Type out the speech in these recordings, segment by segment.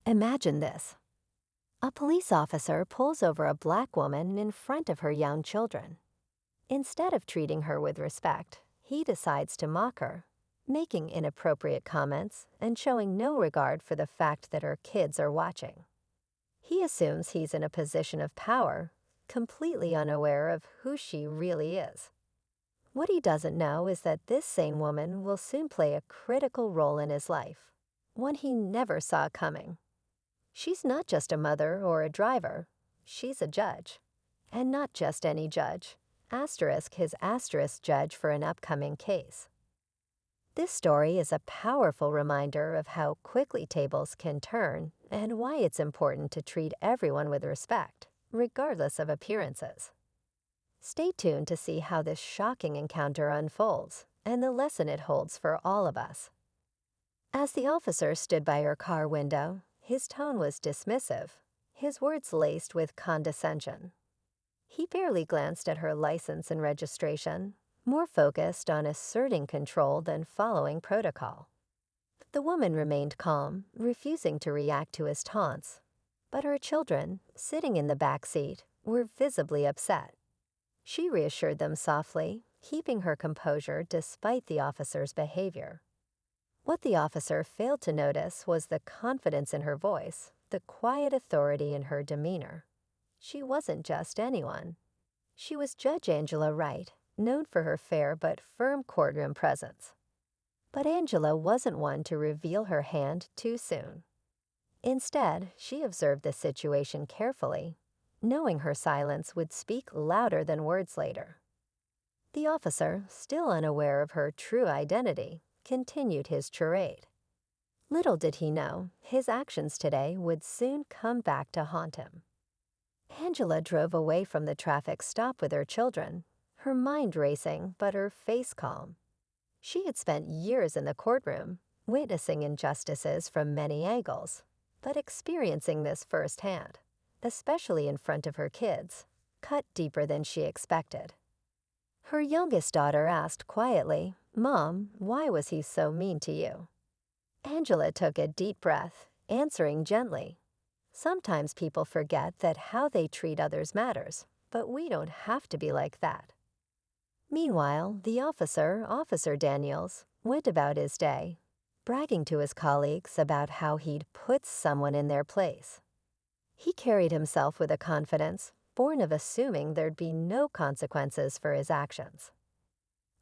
Imagine this. A police officer pulls over a black woman in front of her young children. Instead of treating her with respect, he decides to mock her, making inappropriate comments and showing no regard for the fact that her kids are watching. He assumes he's in a position of power, completely unaware of who she really is. What he doesn't know is that this same woman will soon play a critical role in his life, one he never saw coming. She's not just a mother or a driver, she's a judge. And not just any judge, his asterisk judge for an upcoming case. This story is a powerful reminder of how quickly tables can turn and why it's important to treat everyone with respect, regardless of appearances. Stay tuned to see how this shocking encounter unfolds and the lesson it holds for all of us. As the officer stood by her car window, his tone was dismissive, his words laced with condescension. He barely glanced at her license and registration, more focused on asserting control than following protocol. The woman remained calm, refusing to react to his taunts, but her children, sitting in the back seat, were visibly upset. She reassured them softly, keeping her composure despite the officer's behavior. What the officer failed to notice was the confidence in her voice, the quiet authority in her demeanor. She wasn't just anyone. She was Judge Angela Wright, known for her fair but firm courtroom presence. But Angela wasn't one to reveal her hand too soon. Instead, she observed the situation carefully, knowing her silence would speak louder than words later. The officer, still unaware of her true identity, continued his charade. Little did he know, his actions today would soon come back to haunt him. Angela drove away from the traffic stop with her children, her mind racing but her face calm. She had spent years in the courtroom, witnessing injustices from many angles, but experiencing this firsthand, especially in front of her kids, cut deeper than she expected. Her youngest daughter asked quietly, "Mom, why was he so mean to you?" Angela took a deep breath, answering gently, "Sometimes people forget that how they treat others matters, but we don't have to be like that." Meanwhile, the officer, Officer Daniels, went about his day, bragging to his colleagues about how he'd put someone in their place. He carried himself with a confidence born of assuming there'd be no consequences for his actions.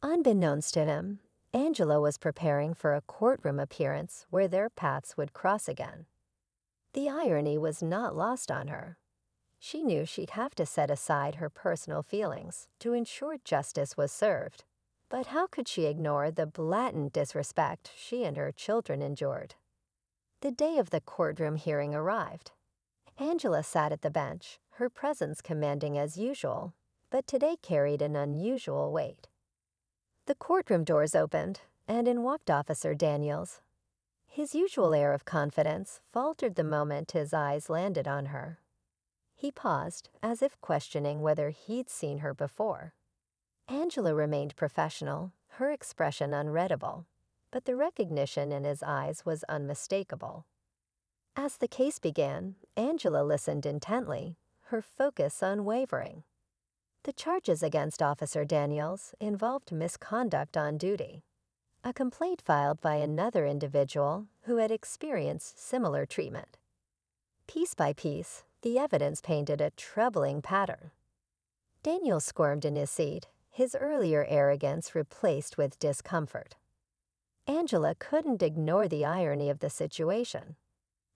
Unbeknownst to him, Angela was preparing for a courtroom appearance where their paths would cross again. The irony was not lost on her. She knew she'd have to set aside her personal feelings to ensure justice was served. But how could she ignore the blatant disrespect she and her children endured? The day of the courtroom hearing arrived. Angela sat at the bench, her presence commanding as usual, but today carried an unusual weight. The courtroom doors opened, and in walked Officer Daniels. His usual air of confidence faltered the moment his eyes landed on her. He paused, as if questioning whether he'd seen her before. Angela remained professional, her expression unreadable, but the recognition in his eyes was unmistakable. As the case began, Angela listened intently, her focus unwavering. The charges against Officer Daniels involved misconduct on duty, a complaint filed by another individual who had experienced similar treatment. Piece by piece, the evidence painted a troubling pattern. Daniel squirmed in his seat, his earlier arrogance replaced with discomfort. Angela couldn't ignore the irony of the situation.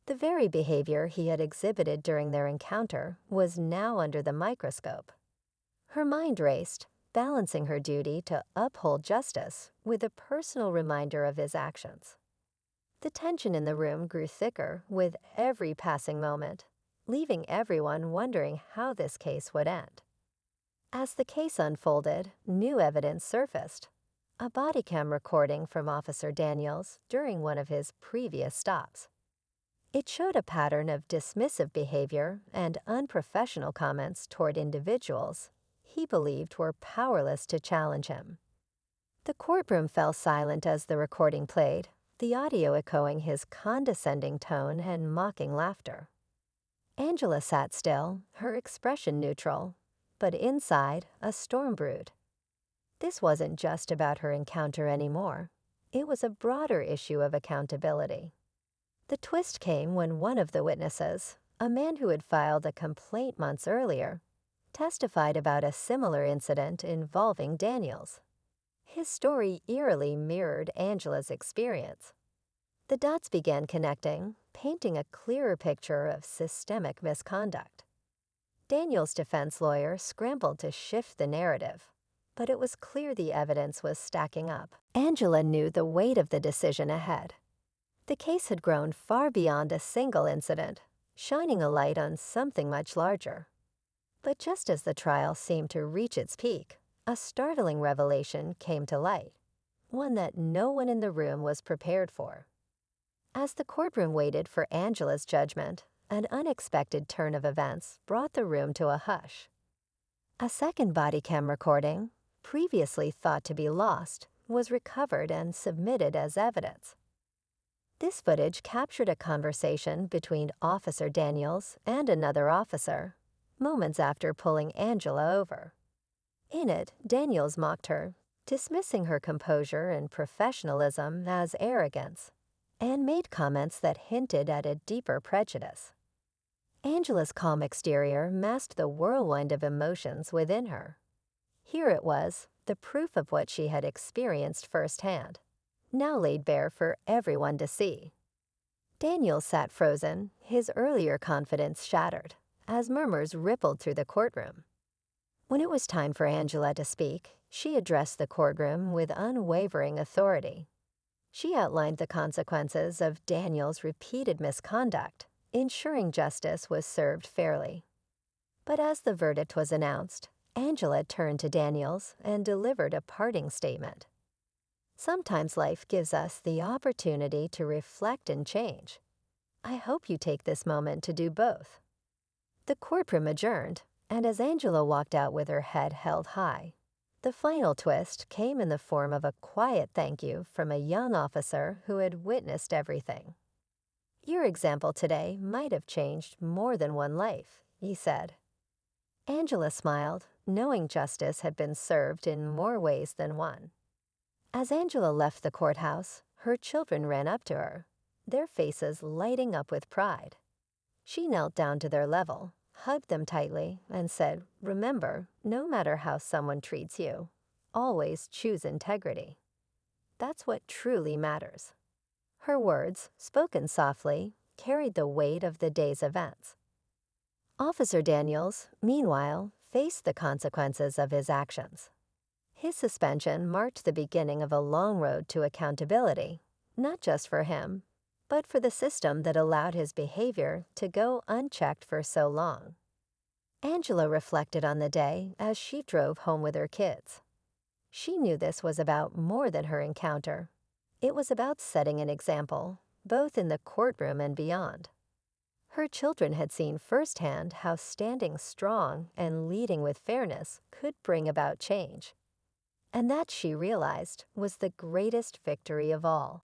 The very behavior he had exhibited during their encounter was now under the microscope. Her mind raced, balancing her duty to uphold justice with a personal reminder of his actions. The tension in the room grew thicker with every passing moment, leaving everyone wondering how this case would end. As the case unfolded, new evidence surfaced. A body cam recording from Officer Daniels during one of his previous stops. It showed a pattern of dismissive behavior and unprofessional comments toward individuals he believed were powerless to challenge him. The courtroom fell silent as the recording played, the audio echoing his condescending tone and mocking laughter. Angela sat still, her expression neutral, but inside, a storm brewed. This wasn't just about her encounter anymore. It was a broader issue of accountability. The twist came when one of the witnesses, a man who had filed a complaint months earlier, testified about a similar incident involving Daniels. His story eerily mirrored Angela's experience. The dots began connecting, painting a clearer picture of systemic misconduct. Daniel's defense lawyer scrambled to shift the narrative, but it was clear the evidence was stacking up. Angela knew the weight of the decision ahead. The case had grown far beyond a single incident, shining a light on something much larger. But just as the trial seemed to reach its peak, a startling revelation came to light, one that no one in the room was prepared for. As the courtroom waited for Angela's judgment, an unexpected turn of events brought the room to a hush. A second body cam recording, previously thought to be lost, was recovered and submitted as evidence. This footage captured a conversation between Officer Daniels and another officer, moments after pulling Angela over. In it, Daniels mocked her, dismissing her composure and professionalism as arrogance, and made comments that hinted at a deeper prejudice. Angela's calm exterior masked the whirlwind of emotions within her. Here it was, the proof of what she had experienced firsthand, now laid bare for everyone to see. Daniel sat frozen, his earlier confidence shattered, as murmurs rippled through the courtroom. When it was time for Angela to speak, she addressed the courtroom with unwavering authority. She outlined the consequences of Daniel's repeated misconduct, ensuring justice was served fairly. But as the verdict was announced, Angela turned to Daniels and delivered a parting statement. Sometimes life gives us the opportunity to reflect and change. I hope you take this moment to do both. The courtroom adjourned, and as Angela walked out with her head held high, the final twist came in the form of a quiet thank you from a young officer who had witnessed everything. "Your example today might have changed more than one life," he said. Angela smiled, knowing justice had been served in more ways than one. As Angela left the courthouse, her children ran up to her, their faces lighting up with pride. She knelt down to their level, hugged them tightly, and said, "Remember, no matter how someone treats you, always choose integrity. That's what truly matters." Her words, spoken softly, carried the weight of the day's events. Officer Daniels, meanwhile, faced the consequences of his actions. His suspension marked the beginning of a long road to accountability, not just for him, but for the system that allowed his behavior to go unchecked for so long. Angela reflected on the day as she drove home with her kids. She knew this was about more than her encounter. It was about setting an example, both in the courtroom and beyond. Her children had seen firsthand how standing strong and leading with fairness could bring about change. And that, she realized, was the greatest victory of all.